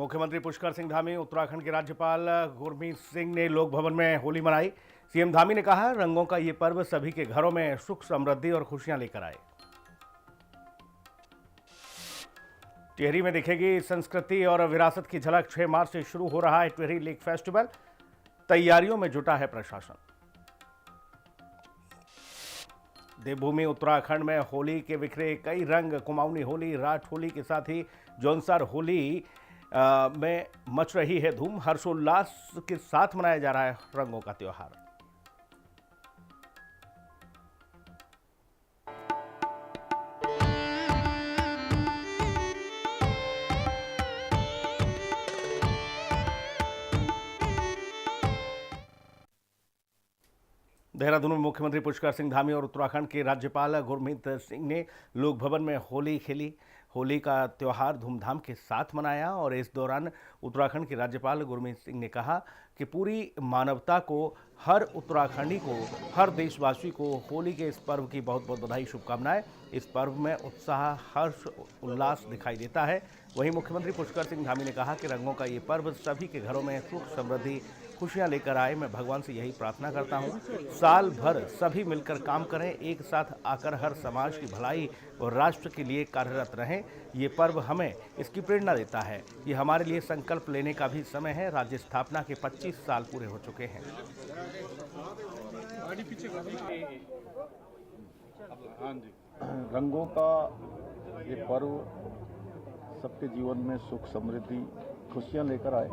मुख्यमंत्री पुष्कर सिंह धामी, उत्तराखंड के राज्यपाल गुरमीत सिंह ने लोक भवन में होली मनाई। सीएम धामी ने कहा, रंगों का ये पर्व सभी के घरों में सुख समृद्धि और खुशियां लेकर आए। टिहरी में दिखेगी संस्कृति और विरासत की झलक। 6 मार्च से शुरू हो रहा है टिहरी लेक फेस्टिवल। तैयारियों में जुटा है प्रशासन। देवभूमि उत्तराखंड में होली के बिखरे कई रंग। कुमाऊनी होली, राठ होली के साथ ही जौनसार होली में मच रही है धूम। हर्षोल्लास के साथ मनाया जा रहा है रंगों का त्योहार। देहरादून में मुख्यमंत्री पुष्कर सिंह धामी और उत्तराखंड के राज्यपाल गुरमीत सिंह ने लोक भवन में होली खेली। होली का त्यौहार धूमधाम के साथ मनाया और इस दौरान उत्तराखंड के राज्यपाल गुरमीत सिंह ने कहा कि पूरी मानवता को, हर उत्तराखंडी को, हर देशवासी को होली के इस पर्व की बहुत बहुत बधाई, शुभकामनाएं। इस पर्व में उत्साह, हर्ष, उल्लास दिखाई देता है। वहीं मुख्यमंत्री पुष्कर सिंह धामी ने कहा कि रंगों का ये पर्व सभी के घरों में सुख समृद्धि खुशियां लेकर आए। मैं भगवान से यही प्रार्थना करता हूं, साल भर सभी मिलकर काम करें, एक साथ आकर हर समाज की भलाई और राष्ट्र के लिए कार्यरत रहें। ये पर्व हमें इसकी प्रेरणा देता है। ये हमारे लिए संकल्प लेने का भी समय है। राज्य स्थापना के 25 साल पूरे हो चुके हैं। रंगों का ये पर्व सबके जीवन में सुख समृद्धि खुशियाँ लेकर आए,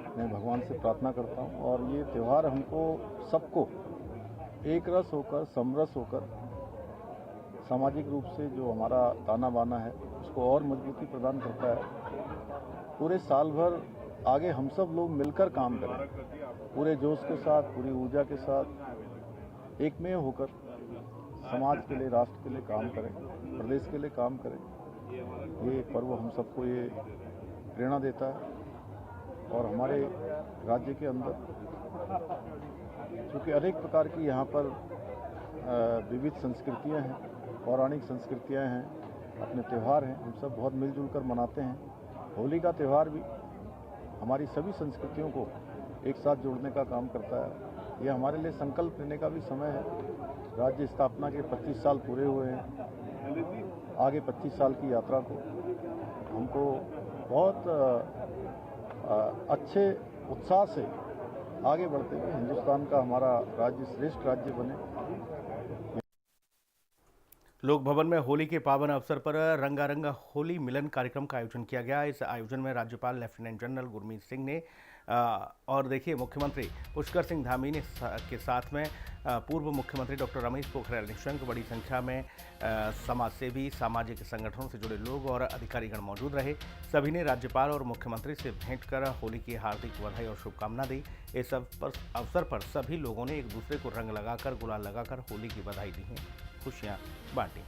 मैं भगवान से प्रार्थना करता हूँ। और ये त्यौहार हमको सबको एक रस होकर, समरस होकर, सामाजिक रूप से जो हमारा ताना बाना है उसको और मजबूती प्रदान करता है। पूरे साल भर आगे हम सब लोग मिलकर काम करें, पूरे जोश के साथ, पूरी ऊर्जा के साथ एकमेव होकर समाज के लिए, राष्ट्र के लिए काम करें, प्रदेश के लिए काम करें। ये पर्व हम सबको ये प्रेरणा देता है। और हमारे राज्य के अंदर चूँकि अनेक प्रकार की यहाँ पर विविध संस्कृतियाँ हैं, पौराणिक संस्कृतियाँ हैं, अपने त्यौहार हैं, हम सब बहुत मिलजुल कर मनाते हैं। होली का त्यौहार भी हमारी सभी संस्कृतियों को एक साथ जोड़ने का काम करता है। ये हमारे लिए संकल्प लेने का भी समय है। राज्य स्थापना के 25 साल पूरे हुए हैं। आगे 25 साल की यात्रा को हमको बहुत अच्छे उत्साह से आगे बढ़ते हुए हिंदुस्तान का हमारा राज्य श्रेष्ठ राज्य बने। लोक भवन में होली के पावन अवसर पर रंगारंग होली मिलन कार्यक्रम का आयोजन किया गया। इस आयोजन में राज्यपाल लेफ्टिनेंट जनरल गुरमीत सिंह ने और देखिए मुख्यमंत्री पुष्कर सिंह धामी ने के साथ में पूर्व मुख्यमंत्री डॉक्टर रमेश पोखरियाल निशंक, बड़ी संख्या में समाजसेवी, सामाजिक संगठनों से जुड़े लोग और अधिकारीगण मौजूद रहे। सभी ने राज्यपाल और मुख्यमंत्री से भेंट कर होली की हार्दिक बधाई और शुभकामना दी। इस अवसर पर सभी लोगों ने एक दूसरे को रंग लगाकर, गुलाल लगाकर होली की बधाई दी है, खुशियां बांटी।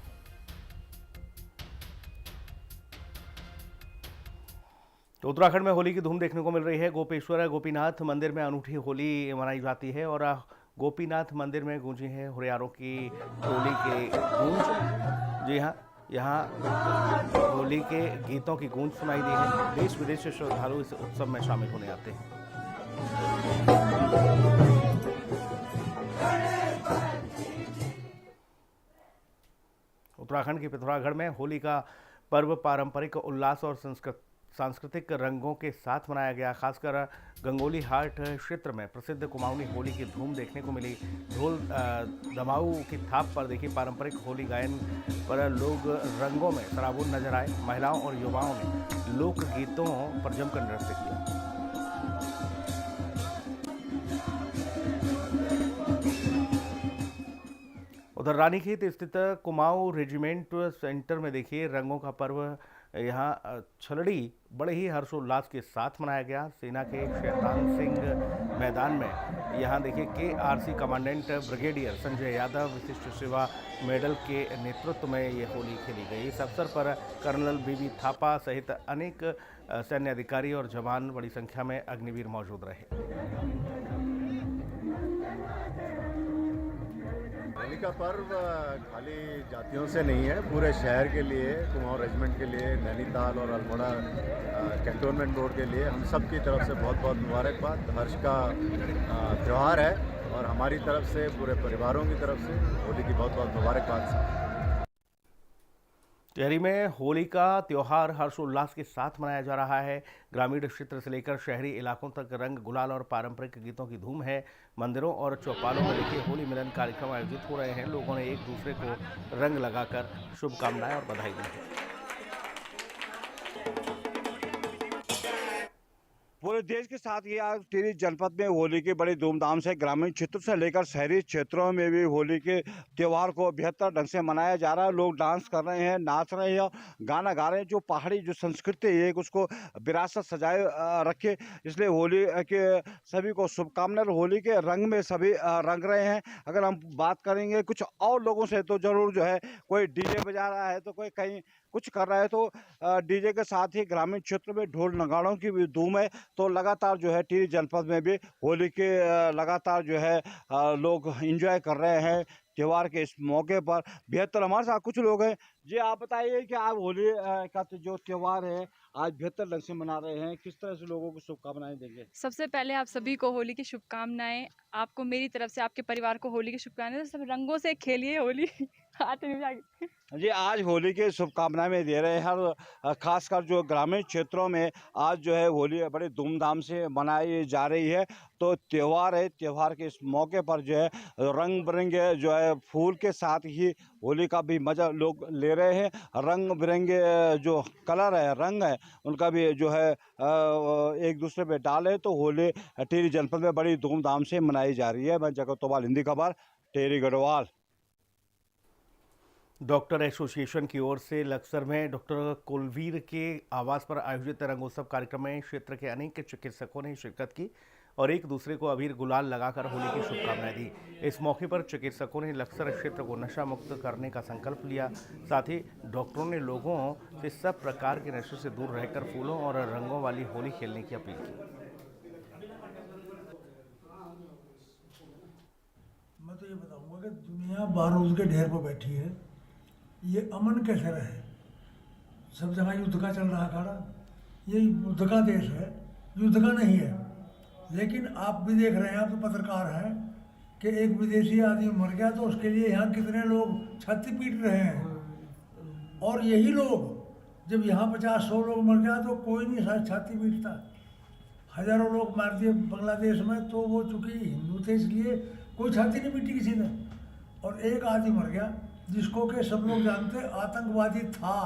तो उत्तराखंड में होली की धूम देखने को मिल रही है। गोपेश्वर गोपीनाथ मंदिर में अनूठी होली मनाई जाती है और गोपीनाथ मंदिर में गूंजी है हुरियारों की होली के गूंज। जी हाँ, यहाँ होली के गीतों की गूंज सुनाई दी है। देश विदेश से श्रद्धालु इस उत्सव में शामिल होने आते हैं। उत्तराखंड के पिथौरागढ़ में होली का पर्व पारंपरिक उल्लास और सांस्कृतिक रंगों के साथ मनाया गया। खासकर गंगोली हाट क्षेत्र में प्रसिद्ध कुमाऊनी होली की धूम देखने को मिली। ढोल दमाऊ की थाप पर देखिए पारंपरिक होली गायन पर लोग रंगों में सराबोर नजर आए। महिलाओं और युवाओं ने लोक गीतों पर जमकर नृत्य किया। उधर रानीखेत स्थित कुमाऊं रेजिमेंट सेंटर में देखिए रंगों का पर्व यहाँ छलड़ी बड़े ही हर्षोल्लास के साथ मनाया गया। सेना के शैतान सिंह मैदान में यहाँ देखिए KRC commandant brigadier Sanjay Yadav विशिष्ट सेवा मेडल के नेतृत्व में ये होली खेली गई। इस अवसर पर कर्नल BB थापा सहित अनेक सैन्य अधिकारी और जवान बड़ी संख्या में अग्निवीर मौजूद रहे। होली का पर्व खाली जातियों से नहीं है, पूरे शहर के लिए, कुमाऊं रेजिमेंट के लिए, नैनीताल और अल्मोड़ा कैंटोनमेंट बोर्ड के लिए हम सब की तरफ से बहुत बहुत मुबारकबाद। हर्ष का त्यौहार है और हमारी तरफ से, पूरे परिवारों की तरफ से होली की बहुत बहुत मुबारकबाद। टिहरी में होली का त्यौहार हर्षोल्लास के साथ मनाया जा रहा है। ग्रामीण क्षेत्र से लेकर शहरी इलाकों तक रंग, गुलाल और पारंपरिक गीतों की धूम है। मंदिरों और चौपालों में देखिए होली मिलन कार्यक्रम आयोजित हो रहे हैं। लोगों ने एक दूसरे को रंग लगाकर शुभकामनाएं और बधाई दी है। पूरे देश के साथ ही आज टिहरी जनपद में होली की बड़ी धूमधाम से ग्रामीण क्षेत्र से लेकर शहरी क्षेत्रों में भी होली के त्यौहार को बेहतर ढंग से मनाया जा रहा है। लोग डांस कर रहे हैं, नाच रहे हैं, गाना गा रहे हैं। जो पहाड़ी जो संस्कृति है उसको विरासत सजाए रखे, इसलिए होली के सभी को शुभकामनाएं। होली के रंग में सभी रंग रहे हैं। अगर हम बात करेंगे कुछ और लोगों से तो जरूर जो है कोई डीजे बजा रहा है तो कोई कहीं कुछ कर रहा है, तो डीजे के साथ ही ग्रामीण क्षेत्र में ढोल नगाड़ों की भी धूम है। तो लगातार जो है टिहरी जनपद में भी होली के लगातार जो है लोग एंजॉय कर रहे हैं त्यौहार के इस मौके पर। बेहतर हमारे साथ कुछ लोग हैं। जी आप बताइए कि आप होली का जो त्यौहार है आज बेहतर ढंग से मना रहे हैं, किस तरह से लोगों को शुभकामनाएं देंगे? सबसे पहले आप सभी को होली की शुभकामनाएं। आपको मेरी तरफ से, आपके परिवार को होली की शुभकामनाएं। सब रंगों से खेलिए होली। जी आज होली की शुभकामनाएं में दे रहे हैं। हर खासकर जो ग्रामीण क्षेत्रों में आज जो है होली बड़े धूमधाम से मनाई जा रही है। तो त्यौहार है, त्यौहार के इस मौके पर जो है रंग बिरंगे जो है फूल के साथ ही होली का भी मज़ा लोग ले रहे हैं। रंग बिरंगे जो कलर है, रंग है, उनका भी जो है एक दूसरे पे डाले। तो होली टिहरी जनपद में बड़ी धूमधाम से मनाई जा रही है। मैं जगत तोबाल, हिंदी खबर, टिहरी गढ़वाल। डॉक्टर एसोसिएशन की ओर से लक्सर में डॉक्टर कुलवीर के आवास पर आयोजित रंगोत्सव कार्यक्रम में क्षेत्र के अनेक चिकित्सकों ने शिरकत की और एक दूसरे को अबीर गुलाल लगाकर होली की शुभकामनाएं दी। इस मौके पर चिकित्सकों ने लक्सर क्षेत्र को नशा मुक्त करने का संकल्प लिया। साथ ही डॉक्टरों ने लोगों से सब प्रकार के नशे से दूर रहकर फूलों और रंगों वाली होली खेलने की अपील की। मैं तो ये बताऊंगा कि दुनिया बारूद के ढेर पर बैठी है, ये अमन कैसे रहे? सब जगह युद्ध का चल रहा खड़ा। ये युद्ध का देश है, युद्ध का नहीं है। लेकिन आप भी देख रहे हैं, आप तो पत्रकार हैं, कि एक विदेशी आदमी मर गया तो उसके लिए यहाँ कितने लोग छाती पीट रहे हैं। और यही लोग जब यहाँ 50-100 लोग मर गया तो कोई नहीं शायद छाती पीटता। हजारों लोग मार दिए बांग्लादेश में, तो वो चूँकि हिंदू थे इसलिए कोई छाती नहीं पीटी किसी ने। और एक आदमी मर गया जिसको के सब लोग जानते आतंकवादी था।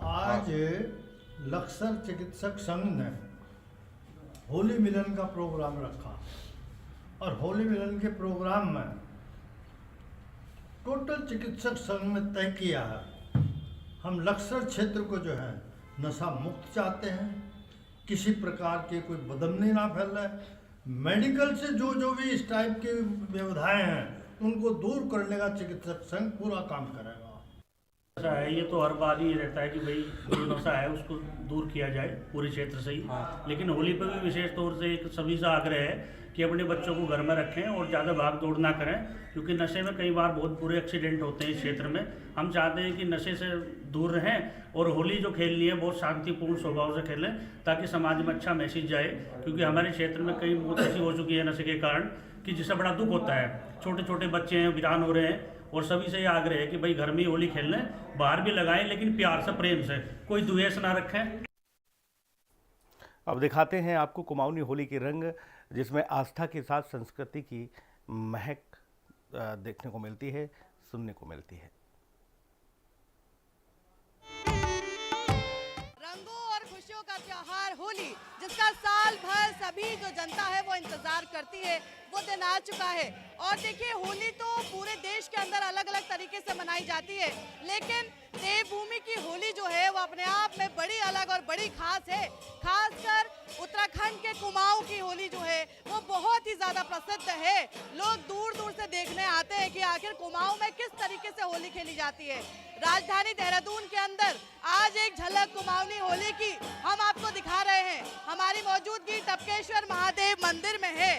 आज लक्सर चिकित्सक संघ ने होली मिलन का प्रोग्राम रखा और होली मिलन के प्रोग्राम में टोटल चिकित्सक संघ में तय किया है हम लक्सर क्षेत्र को जो है नशा मुक्त चाहते हैं। किसी प्रकार के कोई बदमनी ना फैले। मेडिकल से जो भी इस टाइप की व्यवधाएं हैं उनको दूर करने का चिकित्सक संघ पूरा काम करेगा। ऐसा है, ये तो हर बार ही रहता है कि भाई जो नशा है उसको दूर किया जाए पूरे क्षेत्र से ही। लेकिन होली पर भी विशेष तौर से एक सभी से आग्रह है कि अपने बच्चों को घर में रखें और ज़्यादा भाग दौड़ ना करें, क्योंकि नशे में कई बार बहुत बुरे एक्सीडेंट होते हैं इस क्षेत्र में। हम चाहते हैं कि नशे से दूर रहें और होली जो खेलनी है बहुत शांतिपूर्ण स्वभाव से खेलें, ताकि समाज में अच्छा मैसेज जाए। क्योंकि हमारे क्षेत्र में कई मौत ऐसी हो चुकी है नशे के कारण कि जिससे बड़ा दुख होता है। छोटे छोटे बच्चे हैं, वीरान हो रहे हैं। और सभी से ये आग्रह है कि भाई घर में ही होली खेल लें, बाहर भी लगाएं, लेकिन प्यार से, प्रेम से, कोई द्वेष ना रखें। अब दिखाते हैं आपको कुमाऊनी होली के रंग, जिसमें आस्था के साथ संस्कृति की महक देखने को मिलती है, सुनने को मिलती है। रंगों और खुशियों का त्योहार होली, जिसका साल भर सभी जो जनता है वो इंतजार करती है, वो दिन आ चुका है। और देखिए होली तो पूरे देश के अंदर अलग अलग तरीके से मनाई जाती है, लेकिन देवभूमि की होली जो है वो अपने आप में बड़ी अलग और बड़ी खास है। खासकर उत्तराखंड के कुमाऊं की होली जो है वो बहुत ही ज्यादा प्रसिद्ध है। लोग दूर दूर से देखने आते हैं कि आखिर कुमाऊं में किस तरीके से होली खेली जाती है। राजधानी देहरादून के अंदर आज एक झलक कुमाऊनी होली की हम आपको दिखा रहे हैं। हमारी मौजूदगी टपकेश्वर महादेव मंदिर में है,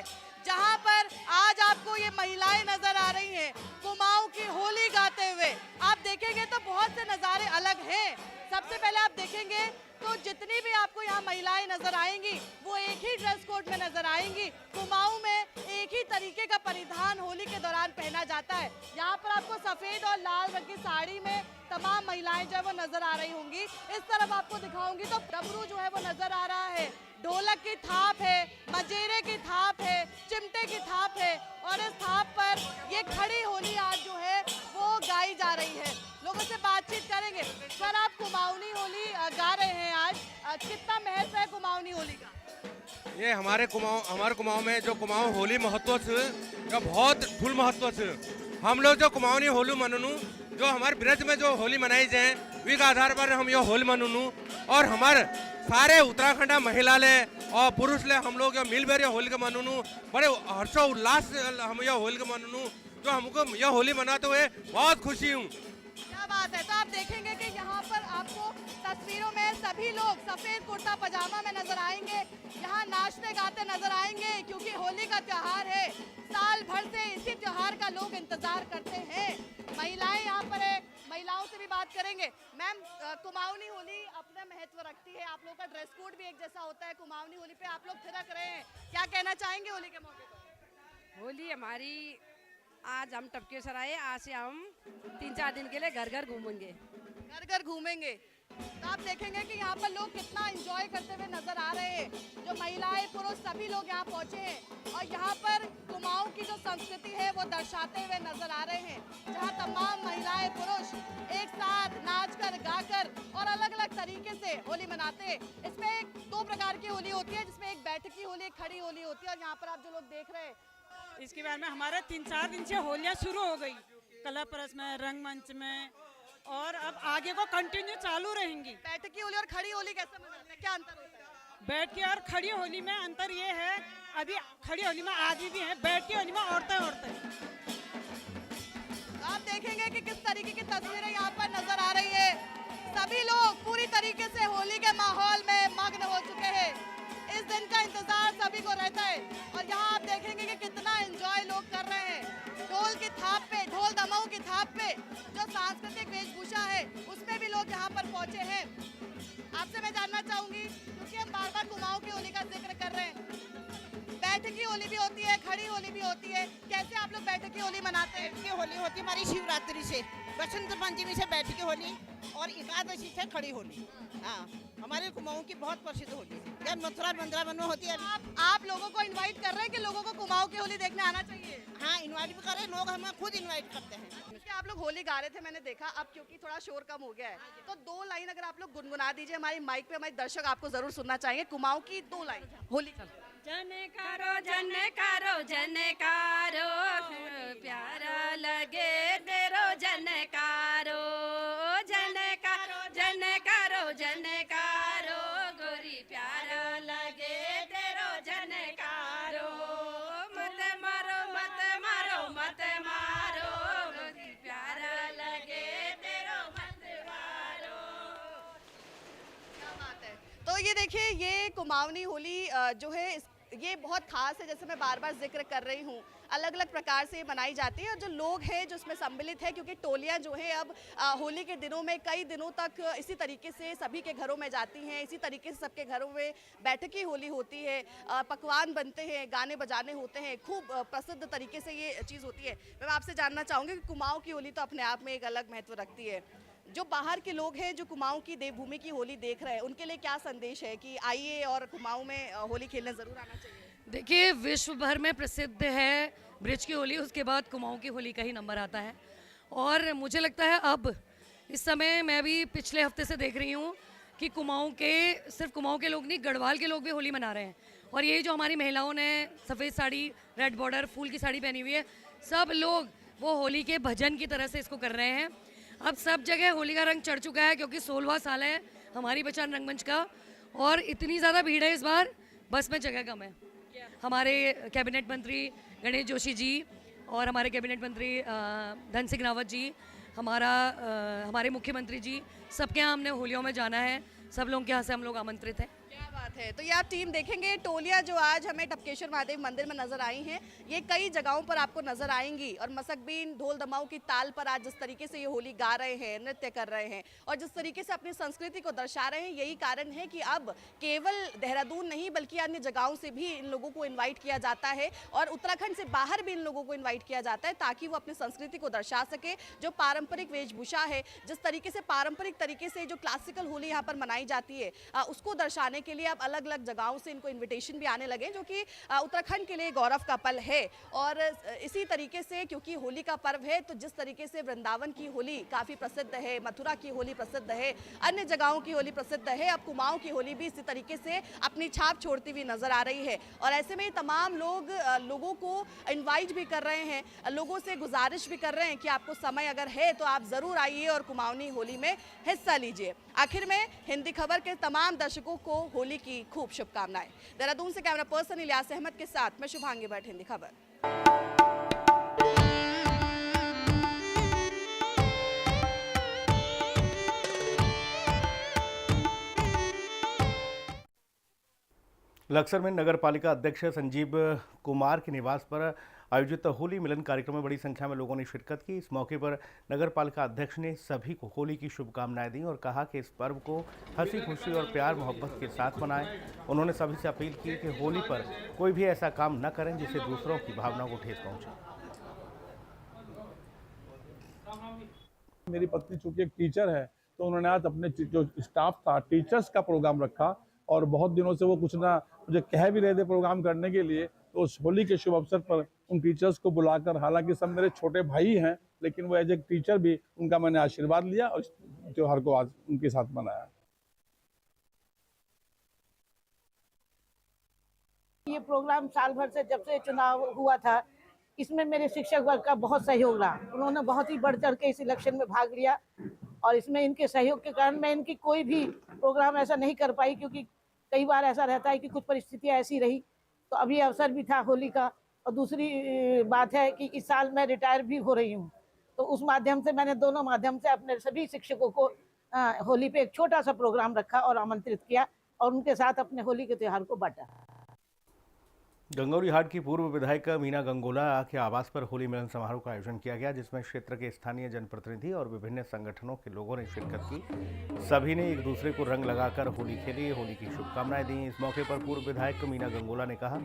जहां पर आज आपको ये महिलाएं नजर आ रही हैं कुमाऊं की होली गाते हुए। आप देखेंगे तो बहुत से नज़ारे अलग हैं। सबसे पहले आप देखेंगे तो जितनी भी आपको यहाँ महिलाएं नजर आएंगी वो एक ही ड्रेस कोड में नजर आएंगी। कुमाऊं में एक ही तरीके का परिधान होली के दौरान पहना जाता है। यहाँ पर आपको सफेद और लाल रंग की साड़ी में तमाम महिलाएं जो है वो नजर आ रही होंगी। इस तरफ आपको दिखाऊंगी तो डमरू जो है वो नजर आ रहा है, ढोलक की थाप है, मजेरे की थाप है, चिमटे की थाप है और इस थाप पर ये खड़ी होली आज जो है वो गाई जा रही है। लोगों से बातचीत करेंगे। सर, आप कुमाऊनी होली गा रहे हैं आज, कितना महत्व है कुमाऊनी होली का? ये हमारे कुमाऊं में जो कुमाऊं होली महत्व से का बहुत फुल महत्व से हम लोग जो कुमाऊनी होली मननू जो हमारे ब्रज में जो होली मनाई जाए वी का आधार पर हम ये होली मननू और हमारे सारे उत्तराखंड महिला ले और पुरुष ले हम लोग मिल बैर होली के मननू बड़े हर्षो उल्लास से हम यह होली के मननू जो हमको यह होली मनाते हुए बहुत खुशी हूँ। क्या बात है। तो आप देखेंगे कि यहाँ पर आपको तस्वीरों में सभी लोग सफेद कुर्ता पजामा में नजर आएंगे, यहाँ नाचते गाते नजर आएंगे क्योंकि होली का त्योहार है। साल भर से इसी त्योहार का लोग इंतजार करते हैं। महिलाएं यहाँ पर है, महिलाओं से भी बात करेंगे। मैम, कुमाऊनी होली अपना महत्व रखती है, आप लोग का ड्रेस कोड भी एक जैसा होता है। कुमाऊनी होली पे आप लोग थिरक रहे हैं, क्या कहना चाहेंगे होली के मौके पर? होली हमारी आज हम टपके सराय, आज से हम 3-4 दिन के लिए घर घर घूमेंगे। घर घर घूमेंगे तो आप देखेंगे कि यहाँ पर लोग कितना एंजॉय करते हुए नजर आ रहे हैं। जो महिलाएं पुरुष सभी लोग यहाँ पहुँचे हैं और यहाँ पर कुमाऊं की जो संस्कृति है वो दर्शाते हुए नजर आ रहे हैं, जहाँ तमाम महिलाएं पुरुष एक साथ नाचकर गाकर और अलग अलग तरीके से होली मनाते हैं। इसमें 2 प्रकार की होली होती है, जिसमें एक बैठकी होली, एक खड़ी होली होती है। और यहाँ पर आप जो लोग देख रहे हैं इसके बाद में हमारे 3-4 दिन से होलियाँ शुरू हो गई, कला परस में, रंगमंच में, और अब आगे को कंटिन्यू चालू रहेंगी। बैठकी होली और खड़ी होली कैसे मनाते हैं, क्या अंतर होता है? बैठ की और खड़ी होली में अंतर ये है, अभी खड़ी होली में आदमी भी हैं, बैठ की होली में औरतें आप देखेंगे कि किस तरीके की तस्वीरें यहाँ पर नजर आ रही है। सभी लोग पूरी तरीके से होली के माहौल में मग्न हो चुके हैं। इस दिन का इंतजार सभी को रहता है और यहाँ आप देखेंगे कि कितना एंजॉय लोग कर रहे हैं। ढोल की थाप पे, ढोल दमाऊ की थाप पे जो सांस्कृतिक वेशभूषा है उसमें भी लोग यहाँ पर पहुंचे हैं। आपसे मैं जानना चाहूंगी, क्योंकि हम बार बार कुमाऊं की होली का जिक्र कर रहे हैं, बैठकी होली भी होती है, खड़ी होली भी होती है, कैसे आप लोग बैठकी होली मनाते हैं? बैठकी होली होती है हमारी शिवरात्रि से, बसंत पंचमी से बैठकी होली और एकादशी से खड़ी होली। हाँ, हमारे कुमाऊं की बहुत प्रसिद्ध होली है। जब मथुरा वृंदावन में होती है। आप लोगों को इनवाइट कर रहे हैं कि लोगों को कुमाऊं की होली देखने आना चाहिए? हाँ, इनवाइट भी कर रहे हैं, लोग हमें खुद इनवाइट करते हैं। क्या आप लोग होली गा रहे थे, मैंने देखा, अब क्योंकि थोड़ा शोर कम हो गया है तो 2 लाइन अगर आप लोग गुनगुना दीजिए हमारी माइक पे, हमारे दर्शक आपको जरूर सुनना चाहेंगे। कुमाऊं की 2 लाइन होली। जनकारो जनकारो जनकारो प्यारा लगे तेरो जनकारो, जनकारो जनकारो जनकारो गोरी प्यारा लगे तेरो जनकारो, मत मारो मत मारो मत मारो गोरी प्यारा लगे तेरो मत मारो। क्या बात है। तो ये देखिए, ये कुमाऊनी होली जो है ये बहुत खास है, जैसे मैं बार बार जिक्र कर रही हूँ। अलग अलग प्रकार से मनाई जाती है और जो लोग हैं जो इसमें सम्मिलित है, क्योंकि टोलियाँ जो है अब होली के दिनों में कई दिनों तक इसी तरीके से सभी के घरों में जाती हैं, इसी तरीके से सबके घरों में बैठकी होली होती है, पकवान बनते हैं, गाने बजाने होते हैं, खूब प्रसिद्ध तरीके से ये चीज़ होती है। मैं आपसे जानना चाहूँगी कि कुमाऊं की होली तो अपने आप में एक अलग महत्व रखती है। जो बाहर के लोग हैं जो कुमाऊं की देवभूमि की होली देख रहे हैं, उनके लिए क्या संदेश है कि आइए और कुमाऊं में होली खेलने ज़रूर आना चाहिए? देखिए, विश्व भर में प्रसिद्ध है ब्रिज की होली, उसके बाद कुमाऊं की होली का ही नंबर आता है। और मुझे लगता है अब इस समय मैं भी पिछले हफ्ते से देख रही हूँ कि कुमाऊं के, सिर्फ कुमाऊं के लोग नहीं, गढ़वाल के लोग भी होली मना रहे हैं। और ये जो हमारी महिलाओं ने सफ़ेद साड़ी, रेड बॉर्डर, फूल की साड़ी पहनी हुई है, सब लोग वो होली के भजन की तरह से इसको कर रहे हैं। अब सब जगह होली का रंग चढ़ चुका है, क्योंकि 16वां साल है हमारी पहचान रंगमंच का और इतनी ज़्यादा भीड़ है इस बार, बस में जगह कम है। हमारे कैबिनेट मंत्री गणेश जोशी जी और हमारे कैबिनेट मंत्री धन सिंह रावत जी, हमारे मुख्यमंत्री जी, सबके यहाँ हमने होलियों में जाना है। सब लोगों के यहाँ से हम लोग आमंत्रित हैं। क्या बात है। तो ये आप टीम देखेंगे, टोलियां जो आज हमें टपकेश्वर महादेव मंदिर में नजर आई हैं, ये कई जगहों पर आपको नजर आएंगी। और मसकबीन ढोल दमाऊ की ताल पर आज जिस तरीके से ये होली गा रहे हैं, नृत्य कर रहे हैं और जिस तरीके से अपनी संस्कृति को दर्शा रहे हैं, यही कारण है कि अब केवल देहरादून नहीं बल्कि अन्य जगहों से भी इन लोगों को इन्वाइट किया जाता है और उत्तराखंड से बाहर भी इन लोगों को इन्वाइट किया जाता है ताकि वो अपनी संस्कृति को दर्शा सके। जो पारंपरिक वेशभूषा है, जिस तरीके से पारंपरिक तरीके से जो क्लासिकल होली यहाँ पर मनाई जाती है, उसको दर्शाने के लिए अब अलग अलग जगहों से इनको इनविटेशन भी आने लगे, जो कि उत्तराखंड के लिए गौरव का पल है। और इसी तरीके से क्योंकि होली का पर्व है, तो जिस तरीके से वृंदावन की होली काफ़ी प्रसिद्ध है, मथुरा की होली प्रसिद्ध है, अन्य जगहों की होली प्रसिद्ध है, अब कुमाऊं की होली भी इसी तरीके से अपनी छाप छोड़ती हुई नजर आ रही है। और ऐसे में तमाम लोगों को इनवाइट भी कर रहे हैं, लोगों से गुजारिश भी कर रहे हैं कि आपको समय अगर है तो आप ज़रूर आइए और कुमाऊनी होली में हिस्सा लीजिए। आखिर में हिंदी खबर के तमाम दर्शकों को होली की खूब शुभकामनाएं। देहरादून से कैमरा पर्सन इलियास अहमद के साथ मैं शुभांगी भट्ट, हिंदी खबर। लक्सर में नगर पालिका अध्यक्ष संजीव कुमार के निवास पर आयोजित होली मिलन कार्यक्रम में बड़ी संख्या में लोगों ने शिरकत की। इस मौके पर नगर पालिका अध्यक्ष ने सभी को होली की शुभकामनाएं दी और कहा कि इस पर्व को हंसी खुशी और प्यार मोहब्बत के साथ मनाएं। उन्होंने सभी से अपील की कि होली पर कोई भी ऐसा काम न करें जिससे दूसरों की भावनाओं को ठेस पहुंचे। मेरी पत्नी चूंकि एक टीचर है, तो उन्होंने आज अपने जो स्टाफ था, टीचर्स का प्रोग्राम रखा और बहुत दिनों से वो कुछ ना मुझे कह भी रहे थे प्रोग्राम करने के लिए, तो उस होली के शुभ अवसर पर उन टीचर्स को बुलाकर, हालांकि सब मेरे छोटे भाई हैं, लेकिन वो एज ए टीचर भी उनका मैंने आशीर्वाद लिया और इस त्योहार को आज उनके साथ मनाया। ये प्रोग्राम साल भर से जब से चुनाव हुआ था, इसमें मेरे शिक्षक वर्ग का बहुत सहयोग रहा। उन्होंने बहुत ही बढ़ चढ़ के इस इलेक्शन में भाग लिया और इसमें इनके सहयोग के कारण मैं इनकी कोई भी प्रोग्राम ऐसा नहीं कर पाई, क्योंकि कई बार ऐसा रहता है कि कुछ परिस्थितियां ऐसी रही। तो अभी अवसर भी था होली का, और दूसरी बात है कि इस साल मैं रिटायर भी हो रही हूँ, तो उस माध्यम से मैंने दोनों माध्यम से अपने सभी शिक्षकों को होली पे एक छोटा सा प्रोग्राम रखा और आमंत्रित किया और उनके साथ अपने होली के त्यौहार को बांटा। गंगौरी हाट की पूर्व विधायक मीना गंगोला के आवास पर होली मिलन समारोह का आयोजन किया गया, जिसमें क्षेत्र के स्थानीय जनप्रतिनिधि और विभिन्न संगठनों के लोगों ने शिरकत की। सभी ने एक दूसरे को रंग लगाकर होली खेली, होली की शुभकामनाएं दी। इस मौके पर पूर्व विधायक मीना गंगोला ने कहा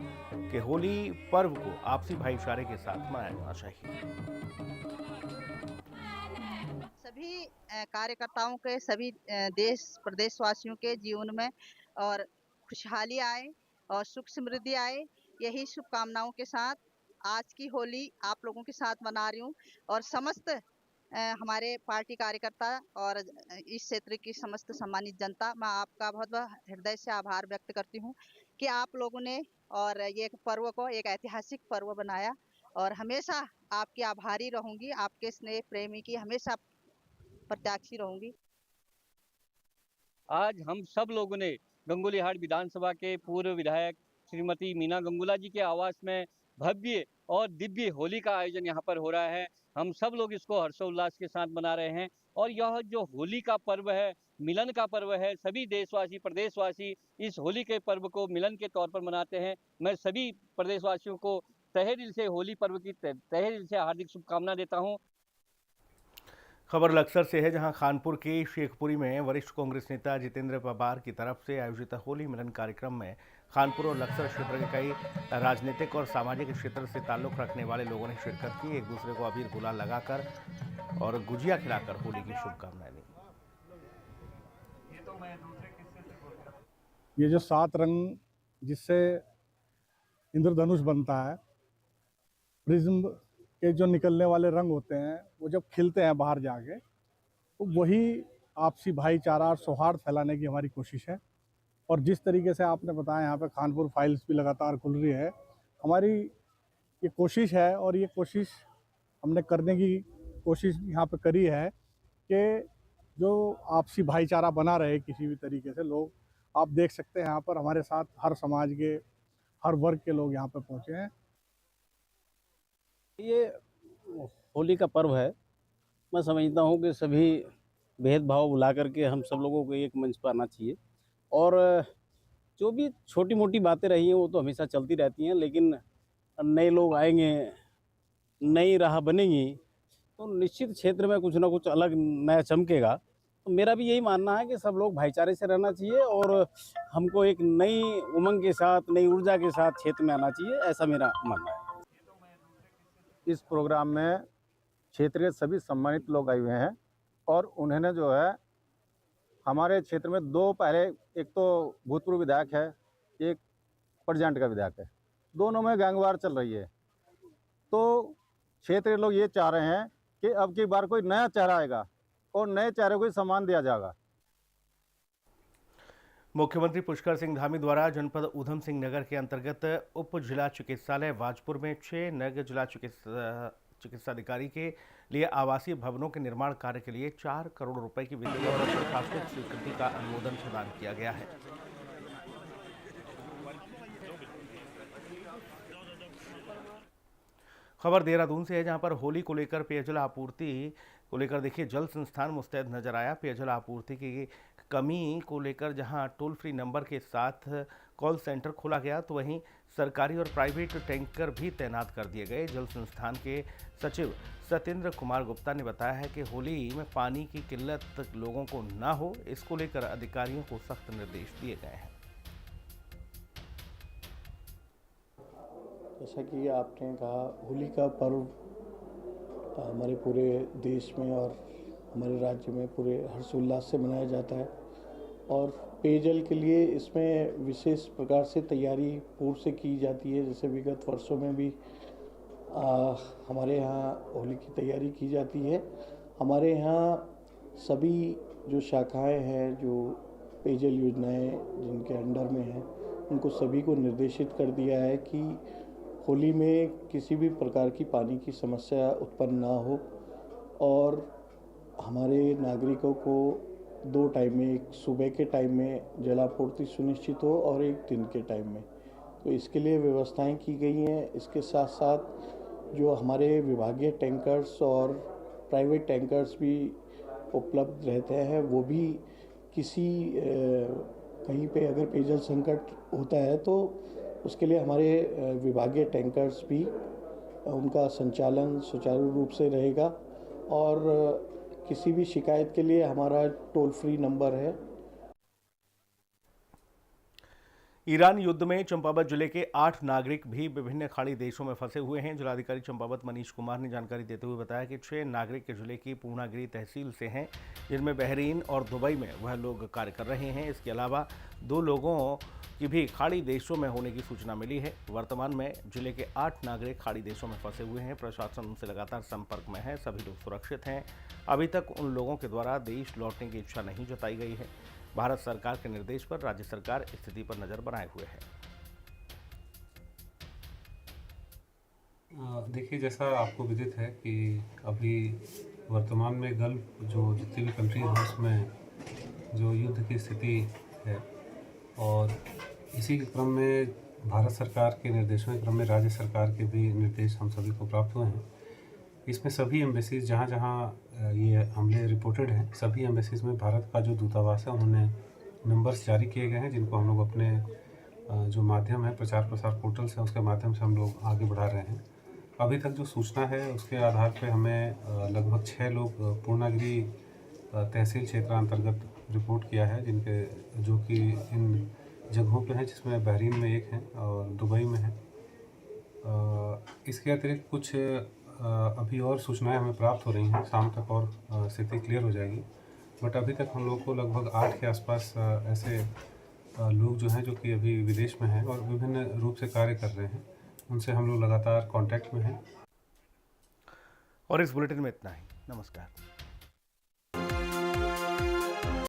कि होली पर्व को आपसी भाईचारे के साथ मनाया जाना चाहिए। सभी कार्यकर्ताओं के, सभी देश प्रदेशवासियों के जीवन में और खुशहाली आए और सुख समृद्धि आए, यही शुभकामनाओं के साथ आज की होली आप लोगों के साथ मना रही हूँ। और समस्त हमारे पार्टी कार्यकर्ता और इस क्षेत्र की समस्त सम्मानित जनता, मैं आपका बहुत बहुत हृदय से आभार व्यक्त करती हूँ कि आप लोगों ने और ये पर्व को एक ऐतिहासिक पर्व बनाया और हमेशा आपकी आभारी रहूँगी, आपके स्नेह प्रेमी की हमेशा प्रत्याशी रहूँगी। आज हम सब लोगों ने गंगोली हाट विधानसभा के पूर्व विधायक श्रीमती मीना गंगोला जी के आवास में भव्य और दिव्य होली का आयोजन यहाँ पर हो रहा है। हम सब लोग इसको हर्षोल्लास के साथ मना रहे हैं और यह जो होली का पर्व है, मिलन का पर्व है, सभी देशवासी प्रदेशवासी इस होली के पर्व को मिलन के तौर पर मनाते हैं। मैं सभी प्रदेशवासियों को तहे दिल से होली पर्व की तहे दिल से हार्दिक शुभकामना देता हूँ। खबर लक्सर से है, जहां खानपुर के शेखपुरी में वरिष्ठ कांग्रेस नेता जितेंद्र पवार की तरफ से आयोजित होली मिलन कार्यक्रम में खानपुर और लक्सर क्षेत्र के कई राजनीतिक और सामाजिक क्षेत्र से ताल्लुक़ रखने वाले लोगों ने शिरकत की। एक दूसरे को अबीर गुलाल लगाकर और गुजिया खिलाकर होली की शुभकामनाएं दी। ये जो 7 रंग जिससे इंद्रधनुष बनता है, प्रिज्म के जो निकलने वाले रंग होते हैं, वो जब खिलते हैं बाहर जाके, तो वही आपसी भाईचारा और सौहार्द फैलाने की हमारी कोशिश है। और जिस तरीके से आपने बताया, यहाँ पे खानपुर फाइल्स भी लगातार खुल रही है, हमारी ये कोशिश है और ये कोशिश हमने करने की कोशिश यहाँ पे करी है कि जो आपसी भाईचारा बना रहे किसी भी तरीके से। लोग आप देख सकते हैं यहाँ पर हमारे साथ हर समाज के, हर वर्ग के लोग यहाँ पे पहुँचे हैं। ये होली का पर्व है, मैं समझता हूँ कि सभी भेदभाव भुला करके हम सब लोगों को एक मंच पर आना चाहिए और जो भी छोटी मोटी बातें रही हैं वो तो हमेशा चलती रहती हैं, लेकिन नए लोग आएंगे, नई राह बनेंगी तो निश्चित क्षेत्र में कुछ ना कुछ अलग नया चमकेगा। तो मेरा भी यही मानना है कि सब लोग भाईचारे से रहना चाहिए और हमको एक नई उमंग के साथ, नई ऊर्जा के साथ क्षेत्र में आना चाहिए, ऐसा मेरा मानना है। इस प्रोग्राम में क्षेत्र के सभी सम्मानित लोग आए हुए हैं और उन्होंने जो है हमारे क्षेत्र में दो पहले, एक तो भूतपूर्व विधायक है, एक प्रेजेंट का विधायक है, दोनों में गैंगवार चल रही है। तो क्षेत्र के लोग ये चाह रहे हैं कि अब की बार कोई नया चेहरा आएगा और नए चेहरे को ही सम्मान दिया जाएगा। मुख्यमंत्री पुष्कर सिंह धामी द्वारा जनपद ऊधम सिंह नगर के अंतर्गत उप जिला चिकित्सालय वाजपुर में 6 नग जिला चिकित्साधिकारी के लिए आवासीय भवनों के निर्माण कार्य के लिए 4 करोड़ रुपए की वित्तीय और प्रशासनिक स्वीकृति का अनुमोदन प्रदान किया गया है। खबर देहरादून से है, जहां पर होली को लेकर पेयजल आपूर्ति को लेकर देखिए जल संस्थान मुस्तैद नजर आया। पेयजल आपूर्ति की कमी को लेकर जहां टोल फ्री नंबर के साथ कॉल सेंटर खोला गया, तो वहीं सरकारी और प्राइवेट टैंकर भी तैनात कर दिए गए। जल संस्थान के सचिव सत्येंद्र कुमार गुप्ता ने बताया है कि होली में पानी की किल्लत लोगों को ना हो, इसको लेकर अधिकारियों को सख्त निर्देश दिए गए हैं। जैसा कि आपने कहा, होली का पर्व हमारे पूरे देश में और हमारे राज्य में पूरे हर्षोल्लास से मनाया जाता है और पेयजल के लिए इसमें विशेष प्रकार से तैयारी पूर्व से की जाती है। जैसे विगत वर्षों में भी हमारे यहाँ होली की तैयारी की जाती है। हमारे यहाँ सभी जो शाखाएं हैं, जो पेयजल योजनाएं जिनके अंडर में हैं, उनको सभी को निर्देशित कर दिया है कि होली में किसी भी प्रकार की पानी की समस्या उत्पन्न ना हो और हमारे नागरिकों को 2 टाइम में, एक सुबह के टाइम में जलापूर्ति सुनिश्चित हो और एक दिन के टाइम में, तो इसके लिए व्यवस्थाएं की गई हैं। इसके साथ साथ जो हमारे विभागीय टैंकर्स और प्राइवेट टैंकर्स भी उपलब्ध रहते हैं, वो भी किसी कहीं पे अगर पेयजल संकट होता है तो उसके लिए हमारे विभागीय टैंकर्स भी, उनका संचालन सुचारू रूप से रहेगा और किसी भी शिकायत के लिए हमारा टोल फ्री नंबर है। ईरान युद्ध में चंपावत जिले के 8 नागरिक भी विभिन्न खाड़ी देशों में फंसे हुए हैं। जिलाधिकारी चंपावत मनीष कुमार ने जानकारी देते हुए बताया कि 6 नागरिक जिले की पूर्णागिरी तहसील से हैं, जिनमें बहरीन और दुबई में वह लोग कार्य कर रहे हैं। इसके अलावा 2 लोगों की भी खाड़ी देशों में होने की सूचना मिली है। वर्तमान में जिले के 8 नागरिक खाड़ी देशों में फंसे हुए हैं। प्रशासन उनसे लगातार संपर्क में है, सभी लोग सुरक्षित हैं। अभी तक उन लोगों के द्वारा देश लौटने की इच्छा नहीं जताई गई है। भारत सरकार के निर्देश पर राज्य सरकार स्थिति पर नजर बनाए हुए है। देखिए, जैसा आपको विदित है कि अभी वर्तमान में गल्फ जो जितनी भी कंट्रीज हैं उसमें जो युद्ध की स्थिति है और इसी के क्रम में भारत सरकार के निर्देशों के क्रम में राज्य सरकार के भी निर्देश हम सभी को प्राप्त हुए हैं। इसमें सभी एम्बेसीज जहाँ जहाँ ये हमले रिपोर्टेड हैं, सभी एम्बेसीज में भारत का जो दूतावास है उन्होंने नंबर्स जारी किए गए हैं, जिनको हम लोग अपने जो माध्यम है, प्रचार प्रसार पोर्टल्स हैं, उसके माध्यम से हम लोग आगे बढ़ा रहे हैं। अभी तक जो सूचना है उसके आधार पे हमें लगभग 6 लोग पूर्णागिरी तहसील क्षेत्रांतर्गत रिपोर्ट किया है, जिनके जो कि इन जगहों पे हैं, जिसमें बहरीन में एक है और दुबई में है। इसके अतिरिक्त कुछ अभी और सूचनाएं हमें प्राप्त हो रही हैं, शाम तक और स्थिति क्लियर हो जाएगी। बट अभी तक हम लोग को लगभग 8 के आसपास ऐसे लोग जो हैं जो कि अभी विदेश में हैं और विभिन्न रूप से कार्य कर रहे हैं, उनसे हम लोग लगातार कांटेक्ट में हैं। और इस बुलेटिन में इतना ही। नमस्कार।